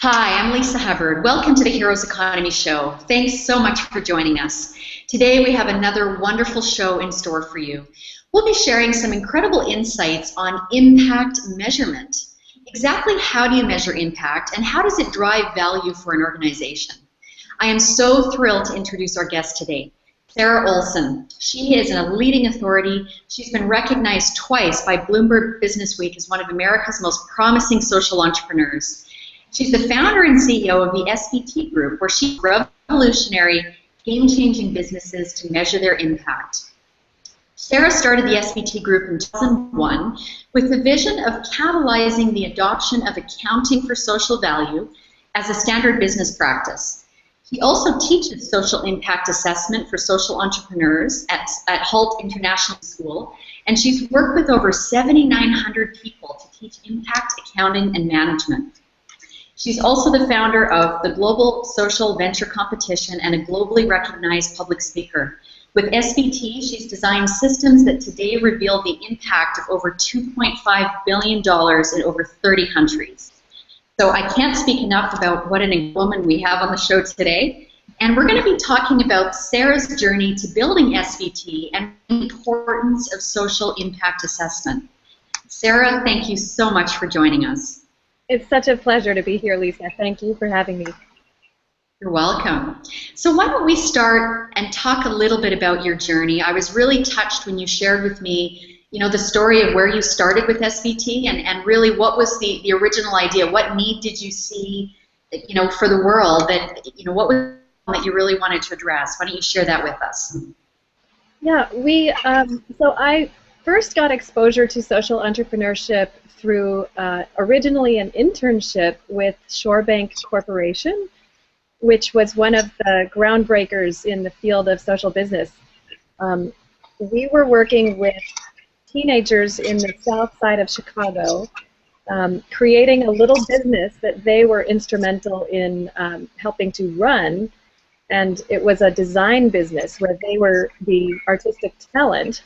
Hi, I'm Lisa Hubbard. Welcome to the Heroes Economy Show. Thanks so much for joining us. Today we have another wonderful show in store for you. We'll be sharing some incredible insights on impact measurement. Exactly how do you measure impact and how does it drive value for an organization? I am so thrilled to introduce our guest today, Sara Olsen. She is a leading authority. She's been recognized twice by Bloomberg Businessweek as one of America's most promising social entrepreneurs. She's the founder and CEO of the SVT Group, where she revolutionary, game-changing businesses to measure their impact. Sara started the SVT Group in 2001 with the vision of catalyzing the adoption of accounting for social value as a standard business practice. He also teaches social impact assessment for social entrepreneurs at Hult International Business School, and she's worked with over 7,900 people to teach impact accounting and management. She's also the founder of the Global Social Venture Competition and a globally recognized public speaker. With SVT, she's designed systems that today reveal the impact of over $2.5 billion in over 30 countries. So I can't speak enough about what an woman we have on the show today. And we're going to be talking about Sara's journey to building SVT and the importance of social impact assessment. Sara, thank you so much for joining us. It's such a pleasure to be here, Lisa. Thank you for having me. You're welcome. So why don't we start and talk a little bit about your journey. I was really touched when you shared with me, the story of where you started with SVT and really what was the original idea. What need did you see, for the world that, what was that you really wanted to address? Why don't you share that with us? Yeah, so I first got exposure to social entrepreneurship through originally an internship with Shorebank Corporation, which was one of the groundbreakers in the field of social business. We were working with teenagers in the south side of Chicago, creating a little business that they were instrumental in helping to run, and it was a design business where they were the artistic talent.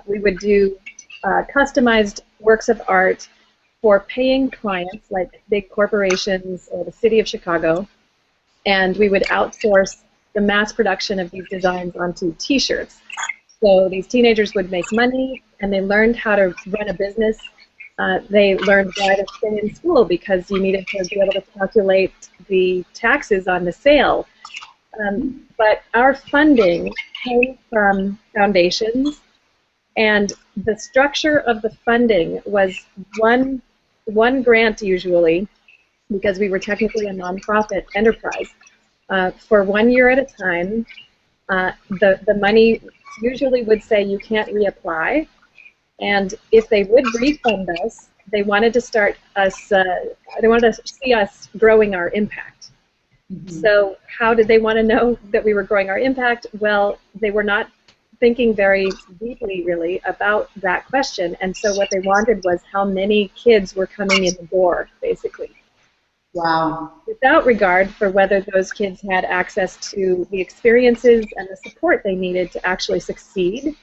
We would do customized works of art for paying clients like big corporations or the city of Chicago, and we would outsource the mass production of these designs onto t-shirts. So these teenagers would make money and they learned how to run a business. They learned why to stay in school because you needed to be able to calculate the taxes on the sale. But our funding came from foundations, and the structure of the funding was one grant usually, because we were technically a nonprofit enterprise, for 1 year at a time. The money usually would say you can't reapply, and if they would refund us, they wanted to start us. They wanted to see us growing our impact. Mm-hmm. So how did they want to know that we were growing our impact? Well, they were not thinking very deeply, really, about that question, and so what they wanted was how many kids were coming in the door, basically. Wow. Without regard for whether those kids had access to the experiences and the support they needed to actually succeed.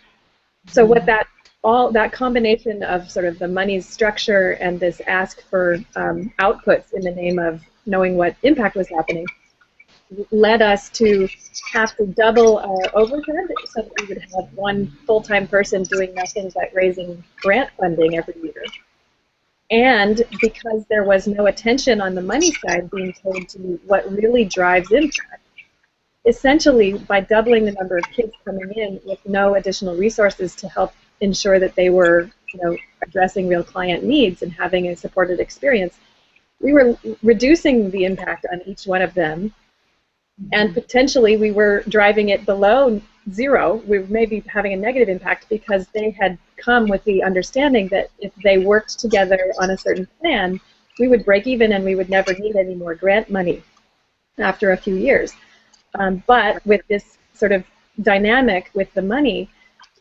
So what that combination of sort of the money's structure and this ask for outputs in the name of knowing what impact was happening led us to have to double our overhead so that we would have one full-time person doing nothing but raising grant funding every year. And because there was no attention on the money side being paid to what really drives impact, essentially by doubling the number of kids coming in with no additional resources to help ensure that they were addressing real client needs and having a supported experience, we were reducing the impact on each one of them. And potentially we were driving it below zero. We were maybe having a negative impact because they had come with the understanding that if they worked together on a certain plan, we would break even and we would never need any more grant money after a few years. But with this sort of dynamic with the money,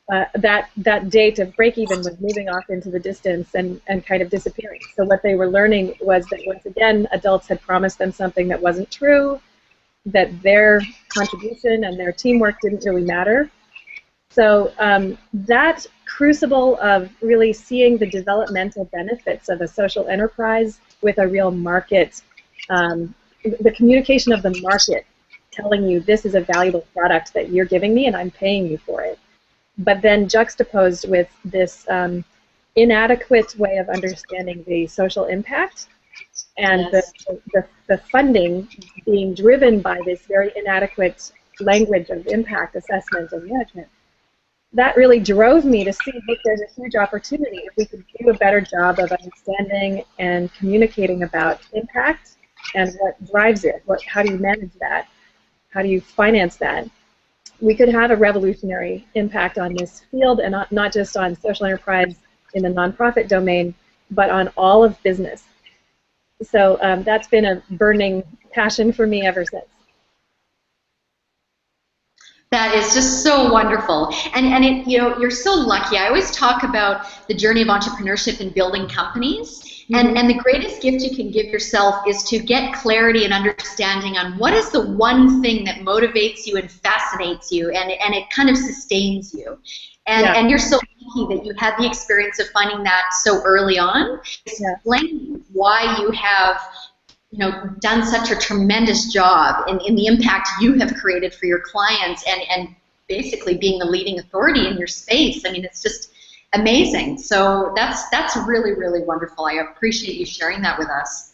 that date of break even was moving off into the distance and kind of disappearing. So what they were learning was that once again, adults had promised them something that wasn't true, that their contribution and their teamwork didn't really matter. So that crucible of really seeing the developmental benefits of a social enterprise with a real market the communication of the market telling you this is a valuable product that you're giving me and I'm paying you for it, but then juxtaposed with this inadequate way of understanding the social impact and the funding being driven by this very inadequate language of impact assessment and management. That really drove me to see that there's a huge opportunity if we could do a better job of understanding and communicating about impact and what drives it. How do you manage that? How do you finance that? We could have a revolutionary impact on this field, and not just on social enterprise in the nonprofit domain, but on all of business. So that's been a burning passion for me ever since. That is just so wonderful, and it, you're so lucky. I always talk about the journey of entrepreneurship and building companies, and the greatest gift you can give yourself is to get clarity and understanding on what is the one thing that motivates you and fascinates you, and it kind of sustains you. And you're so lucky that you had the experience of finding that so early on. Explain why you have done such a tremendous job in the impact you have created for your clients, and basically being the leading authority in your space. I mean, it's just amazing. So that's really, really wonderful. I appreciate you sharing that with us.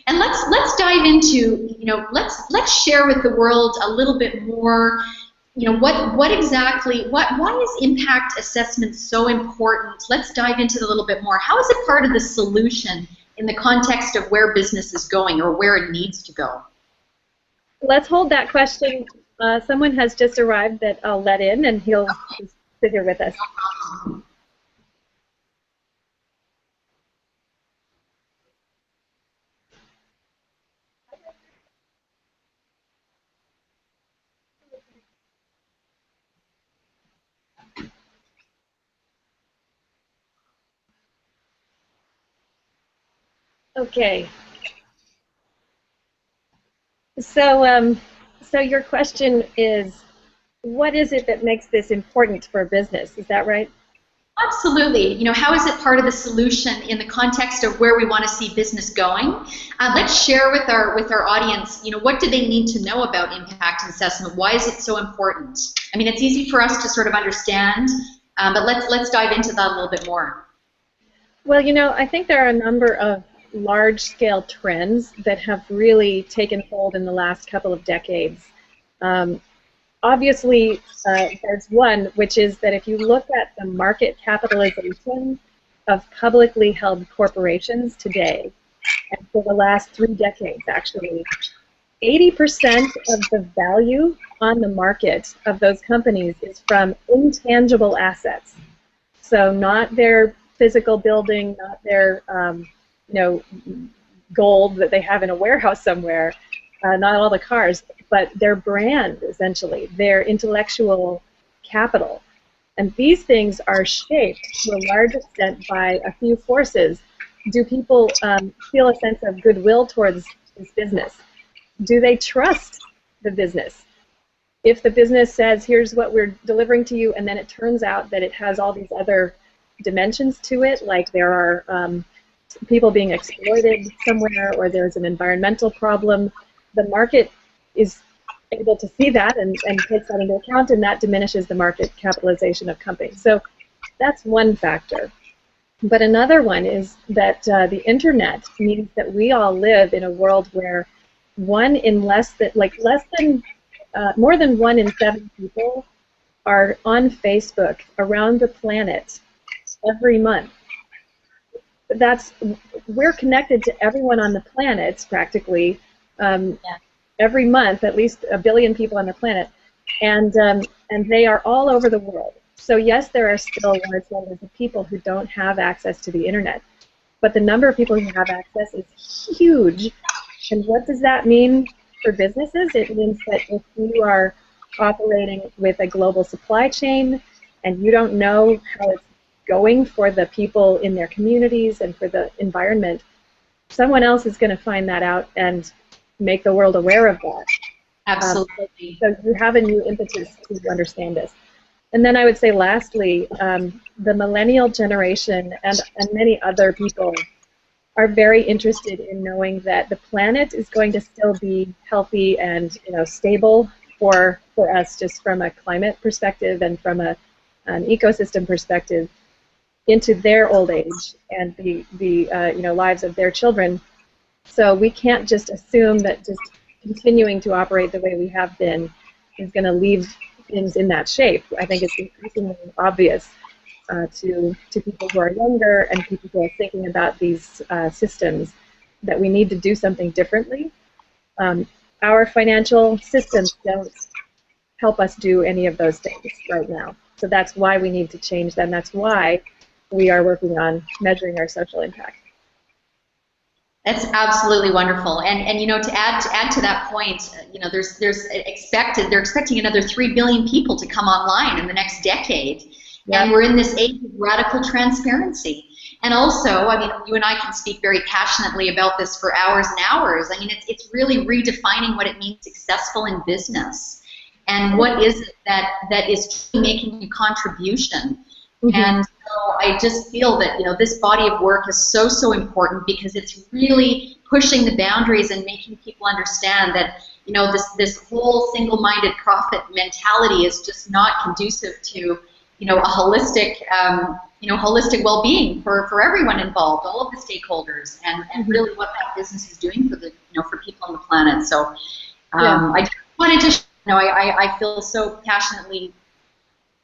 And let's dive into, let's share with the world a little bit more. Why is impact assessment so important? Let's dive into it a little bit more. How is it part of the solution in the context of where business is going or where it needs to go? Let's hold that question. Someone has just arrived that I'll let in, and he'll just sit here with us. Okay. So your question is, what is it that makes this important for business? Is that right? Absolutely. How is it part of the solution in the context of where we want to see business going? Let's share with our audience, what do they need to know about impact assessment? Why is it so important? I mean, it's easy for us to sort of understand, but let's dive into that a little bit more. Well, I think there are a number of large-scale trends that have really taken hold in the last couple of decades. Obviously, there's one, which is that if you look at the market capitalization of publicly held corporations today, and for the last 3 decades actually, 80% of the value on the market of those companies is from intangible assets. So not their physical building, not their gold that they have in a warehouse somewhere, not all the cars, but their brand, essentially, their intellectual capital. And these things are shaped to a large extent by a few forces. Do people feel a sense of goodwill towards this business? Do they trust the business? If the business says, here's what we're delivering to you, and then it turns out that it has all these other dimensions to it, like there are people being exploited somewhere, or there's an environmental problem, the market is able to see that and takes that into account, and that diminishes the market capitalization of companies. So that's one factor. But another one is that the internet means that we all live in a world where more than 1 in 7 people are on Facebook around the planet every month. We're connected to everyone on the planet practically every month, at least 1 billion people on the planet, and they are all over the world. So yes, there are still large numbers of people who don't have access to the internet, but the number of people who have access is huge. And what does that mean for businesses? It means that if you are operating with a global supply chain and you don't know how it's going for the people in their communities and for the environment, someone else is going to find that out and make the world aware of that. Absolutely. So you have a new impetus to understand this. And then I would say lastly, the millennial generation and many other people are very interested in knowing that the planet is going to still be healthy and stable for us, just from a climate perspective and from an ecosystem perspective, into their old age and the lives of their children. So we can't just assume that just continuing to operate the way we have been is going to leave things in that shape. I think it's increasingly obvious to people who are younger and people who are thinking about these systems that we need to do something differently. Our financial systems don't help us do any of those things right now. So that's why we need to change them. That's why we are working on measuring our social impact. That's absolutely wonderful, and to add to that point, they're expecting another 3 billion people to come online in the next decade, and we're in this age of radical transparency. And also, I mean, you and I can speak very passionately about this for hours and hours. I mean, it's really redefining what it means successful in business, and what is it that is making a contribution. Mm-hmm. And so I just feel that this body of work is so important, because it's really pushing the boundaries and making people understand that this whole single-minded profit mentality is just not conducive to a holistic holistic well-being for everyone involved, all of the stakeholders, and really what that business is doing for the for people on the planet. So I just wanted to I feel so passionately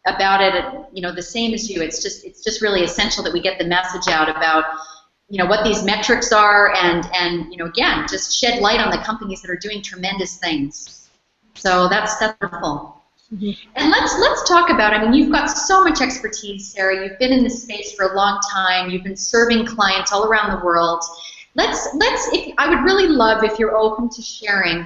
about it, the same as you. It's just really essential that we get the message out about what these metrics are, and again, just shed light on the companies that are doing tremendous things. So that's wonderful. Mm-hmm. And let's talk about, I mean, you've got so much expertise, Sara. You've been in this space for a long time. You've been serving clients all around the world. I would really love if you're open to sharing.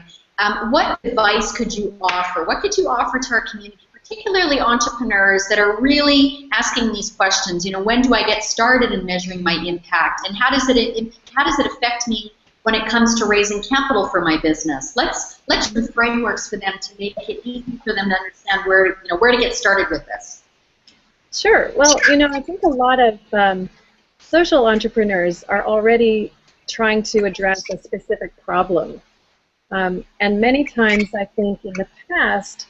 What advice could you offer? What could you offer to our community, particularly entrepreneurs that are really asking these questions? When do I get started in measuring my impact, and how does it affect me when it comes to raising capital for my business? Let's do frameworks for them to make it easy for them to understand where to get started with this. Sure. Well, I think a lot of social entrepreneurs are already trying to address a specific problem. And many times, I think in the past,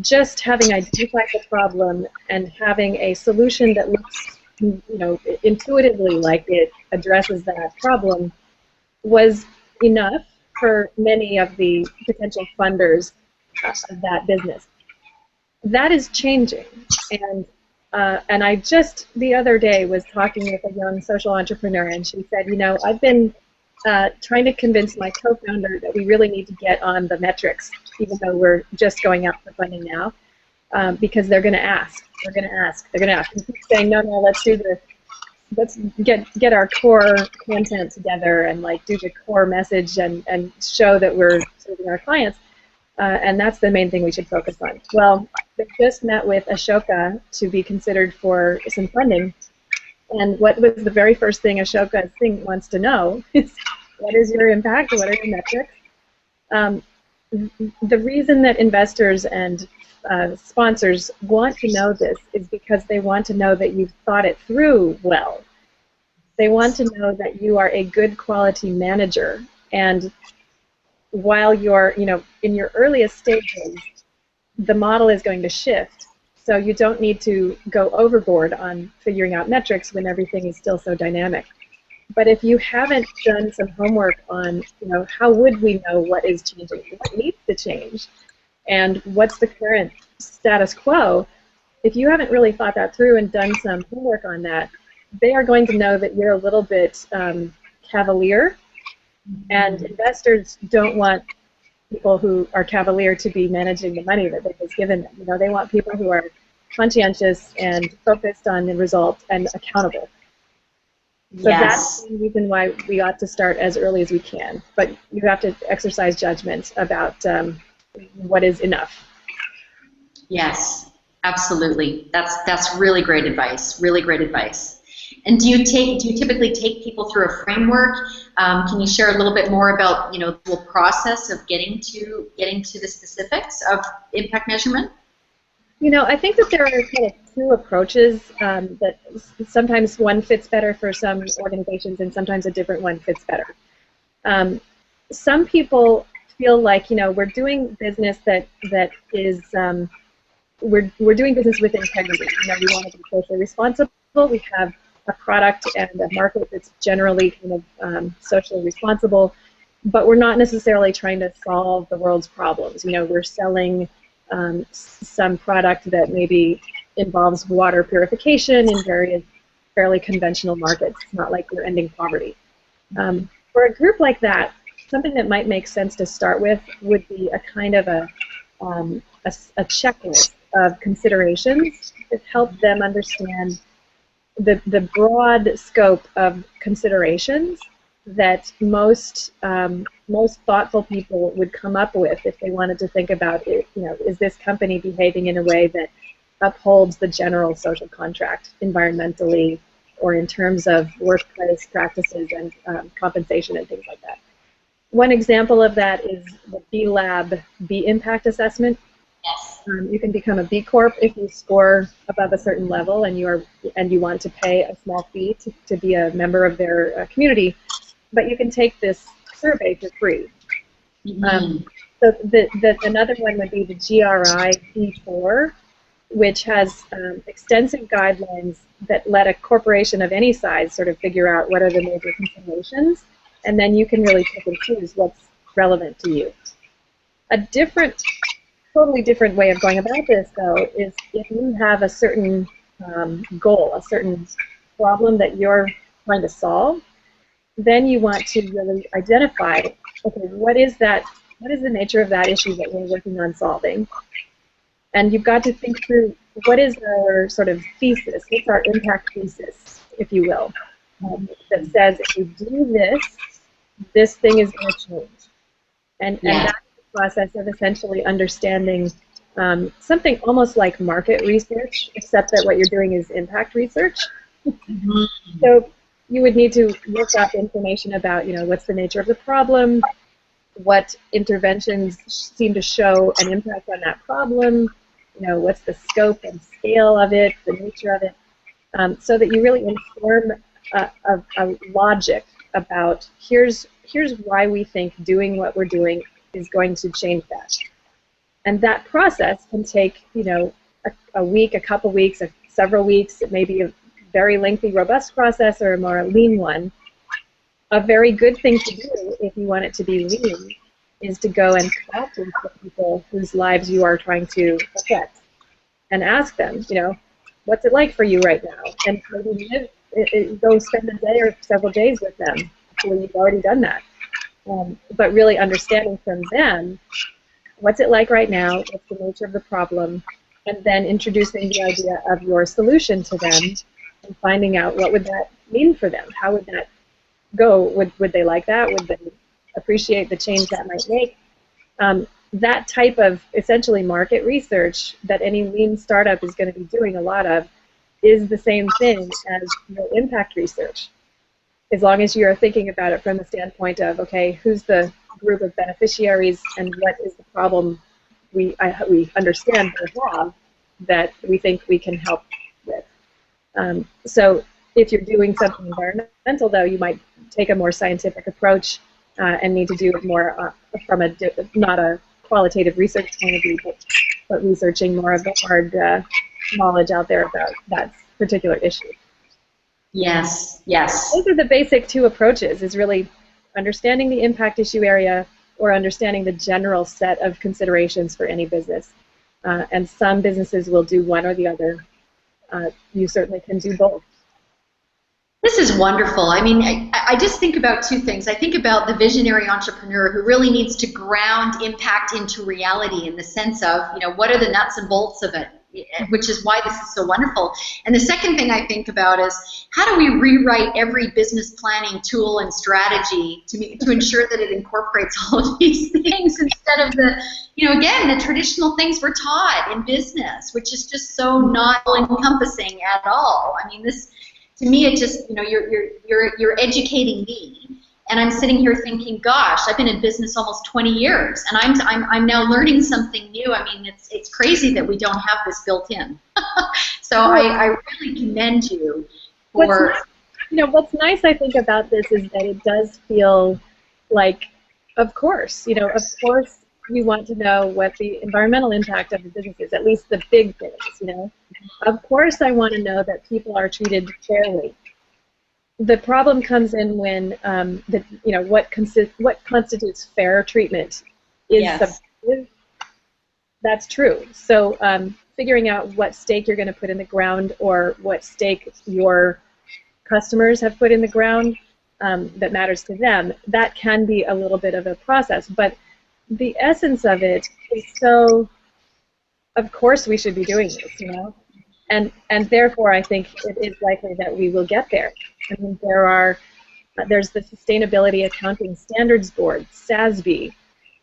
just having identified the problem and having a solution that looks, intuitively like it addresses that problem was enough for many of the potential funders of that business. That is changing, and I just the other day was talking with a young social entrepreneur, and she said, I've been trying to convince my co-founder that we really need to get on the metrics, even though we're just going out for funding now, because they're going to ask. They're going to ask. And keep saying, no, let's do this. Let's get our core content together and do the core message and show that we're serving our clients. And that's the main thing we should focus on. Well, they just met with Ashoka to be considered for some funding. And what was the very first thing Ashoka wants to know is, what is your impact? What are your metrics? The reason that investors and sponsors want to know this is because they want to know that you've thought it through well. They want to know that you are a good quality manager. And while you're, in your earliest stages, the model is going to shift. So you don't need to go overboard on figuring out metrics when everything is still so dynamic. But if you haven't done some homework on, how would we know what is changing, what needs to change, and what's the current status quo, if you haven't really thought that through and done some homework on that, they are going to know that you're a little bit cavalier, and investors don't want people who are cavalier to be managing the money that they've just given them. They want people who are conscientious and focused on the result and accountable. So that's the reason why we ought to start as early as we can. But you have to exercise judgment about what is enough. Yes, absolutely. That's really great advice. Really great advice. And do you typically take people through a framework? Can you share a little bit more about the whole process of getting to the specifics of impact measurement? I think that there are kind of two approaches that sometimes one fits better for some organizations and sometimes a different one fits better. Some people feel like, we're doing business that is we're doing business with integrity. We want to be socially responsible. We have a product and a market that's generally kind of socially responsible, but we're not necessarily trying to solve the world's problems. We're selling some product that maybe involves water purification in various fairly conventional markets. It's not like we're ending poverty. For a group like that, something that might make sense to start with would be a kind of a checklist of considerations that help them understand the broad scope of considerations that most thoughtful people would come up with if they wanted to think about it. Is this company behaving in a way that upholds the general social contract environmentally or in terms of workplace practices and compensation and things like that? One example of that is the B Lab B Impact Assessment. Yes. You can become a B Corp if you score above a certain level and you want to pay a small fee to be a member of their community, but you can take this survey for free. Mm-hmm. So another one would be the GRI B4, which has extensive guidelines that let a corporation of any size sort of figure out what are the major considerations, and then you can really pick and choose what's relevant to you. A totally different way of going about this, though, is if you have a certain goal, a certain problem that you're trying to solve, then you want to really identify, okay, what is the nature of that issue that we're working on solving? And you've got to think through what is our sort of thesis, what's our impact thesis, if you will, that says if you do this thing is going to change. And that's the process of essentially understanding something almost like market research, except that what you're doing is impact research. Mm-hmm. So you would need to look up information about, what's the nature of the problem, what interventions seem to show an impact on that problem, what's the scope and scale of it, the nature of it, so that you really inform a logic about here's why we think doing what we're doing is going to change that. And that process can take, a week, a couple weeks, several weeks. It may be a very lengthy, robust process or a more lean one. A very good thing to do if you want it to be lean is to go and talk with the people whose lives you are trying to affect and ask them, what's it like for you right now? And maybe go spend a day or several days with them when you've already done that. But really understanding from them, what's it like right now, what's the nature of the problem, and then introducing the idea of your solution to them and finding out what would that mean for them. How would that go? Would they like that? Would they appreciate the change that might make? That type of essentially market research that any lean startup is going to be doing a lot of is the same thing as impact research. As long as you're thinking about it from the standpoint of, okay, who's the group of beneficiaries and what is the problem we understand they have that we think we can help with. So if you're doing something environmental, though, you might take a more scientific approach and need to do it more from not a qualitative research point of view, but researching more of the hard knowledge out there about that particular issue. Yes, yes. Those are the basic two approaches, is really understanding the impact issue area or understanding the general set of considerations for any business. And some businesses will do one or the other. You certainly can do both. This is wonderful. I mean, I just think about two things. I think about the visionary entrepreneur who really needs to ground impact into reality in the sense of, what are the nuts and bolts of it, which is why this is so wonderful. And the second thing I think about is how do we rewrite every business planning tool and strategy to ensure that it incorporates all of these things instead of the, again, the traditional things we're taught in business, which is just so not all-encompassing at all. I mean, this, to me, it just, you're educating me, And I'm sitting here thinking, gosh, I've been in business almost 20 years, and I'm now learning something new. I mean, it's crazy that we don't have this built in. So I really commend you for. What's nice, I think, about this is that it does feel like, of course, of course you want to know what the environmental impact of the business is, at least the big things, Of course I want to know that people are treated fairly. The problem comes in when what constitutes fair treatment is subjective. That's true. So figuring out what stake you're going to put in the ground, or what stake your customers have put in the ground that matters to them, that can be a little bit of a process. But the essence of it is so, of course we should be doing this, and therefore I think it is likely that we will get there. I mean, there's the Sustainability Accounting Standards Board, SASB,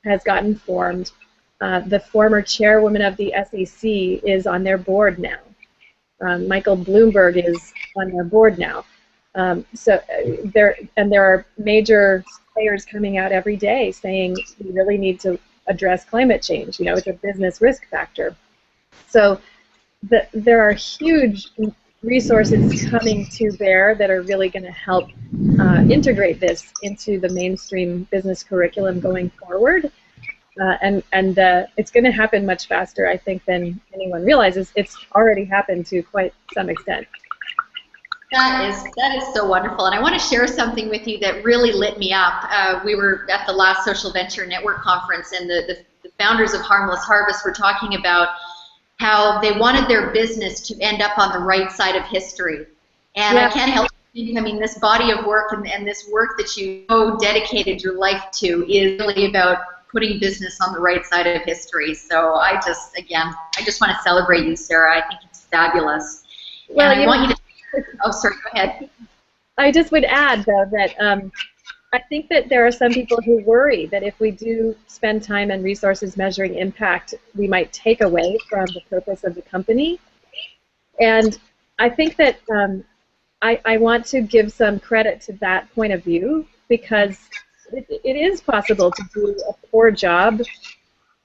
has gotten formed. The former chairwoman of the SEC is on their board now. Michael Bloomberg is on their board now. There are major players coming out every day saying we really need to address climate change. It's a business risk factor. So there are huge resources coming to bear that are really going to help integrate this into the mainstream business curriculum going forward. And it's going to happen much faster, I think, than anyone realizes. It's already happened to quite some extent. That is so wonderful, and I want to share something with you that really lit me up. We were at the last Social Venture Network conference, and the founders of Harmless Harvest were talking about how they wanted their business to end up on the right side of history. And I can't help but think, I mean, this body of work and this work that you so dedicated your life to is really about putting business on the right side of history. So I just want to celebrate you, Sarah. I think it's fabulous. Well, and I want you to. Oh, sorry, go ahead. I just would add, though, that I think that there are some people who worry that if we do spend time and resources measuring impact, we might take away from the purpose of the company. And I think that I want to give some credit to that point of view, because it is possible to do a poor job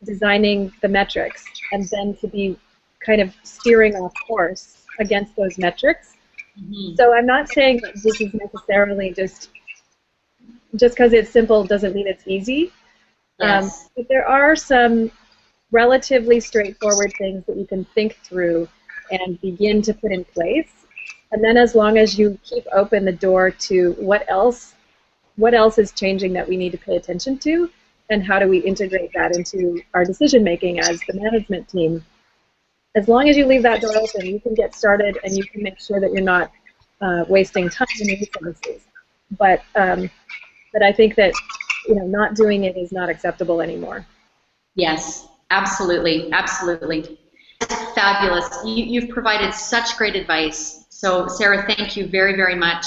designing the metrics and then to be kind of steering off course against those metrics. Mm-hmm. So I'm not saying that this is necessarily just because it's simple doesn't mean it's easy. Yes. But there are some relatively straightforward things that you can think through and begin to put in place. And then as long as you keep open the door to what else is changing that we need to pay attention to, and how do we integrate that into our decision making as the management team. As long as you leave that door open, you can get started and you can make sure that you're not wasting time and resources. But I think that not doing it is not acceptable anymore. Yes, absolutely, absolutely. That's fabulous. You've provided such great advice. So, Sarah, thank you very, very much.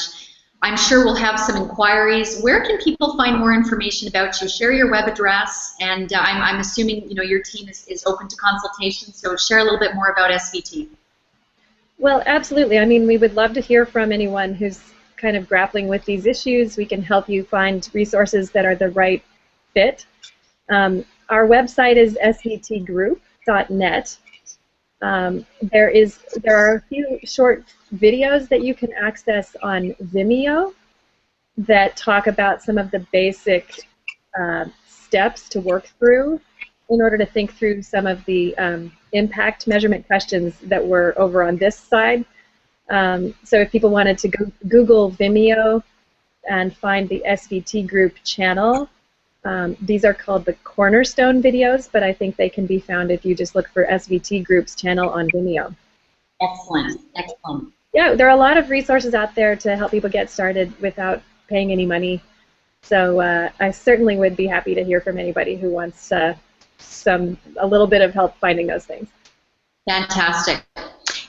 I'm sure we'll have some inquiries. Where can people find more information about you? Share your web address, and I'm assuming your team is open to consultation. So, share a little bit more about SVT. Well, absolutely. I mean, we would love to hear from anyone who's kind of grappling with these issues. We can help you find resources that are the right fit. Our website is svtgroup.net. There are a few short videos that you can access on Vimeo that talk about some of the basic steps to work through in order to think through some of the impact measurement questions that were over on this side. So if people wanted to Google Vimeo and find the SVT Group channel, these are called the Cornerstone videos, but I think they can be found if you just look for SVT Group's channel on Vimeo. Excellent, excellent. Yeah, there are a lot of resources out there to help people get started without paying any money. So I certainly would be happy to hear from anybody who wants a little bit of help finding those things. Fantastic.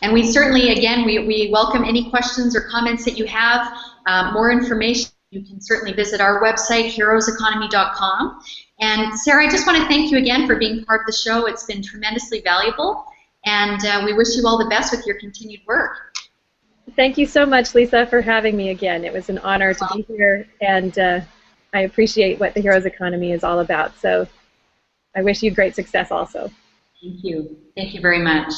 And we certainly, again, we welcome any questions or comments that you have. More information, you can certainly visit our website, heroeseconomy.com. And Sarah, I just want to thank you again for being part of the show. It's been tremendously valuable, and we wish you all the best with your continued work. Thank you so much, Lisa, for having me again. It was an honor to be here, and I appreciate what the Heroes Economy is all about. So I wish you great success also. Thank you. Thank you very much.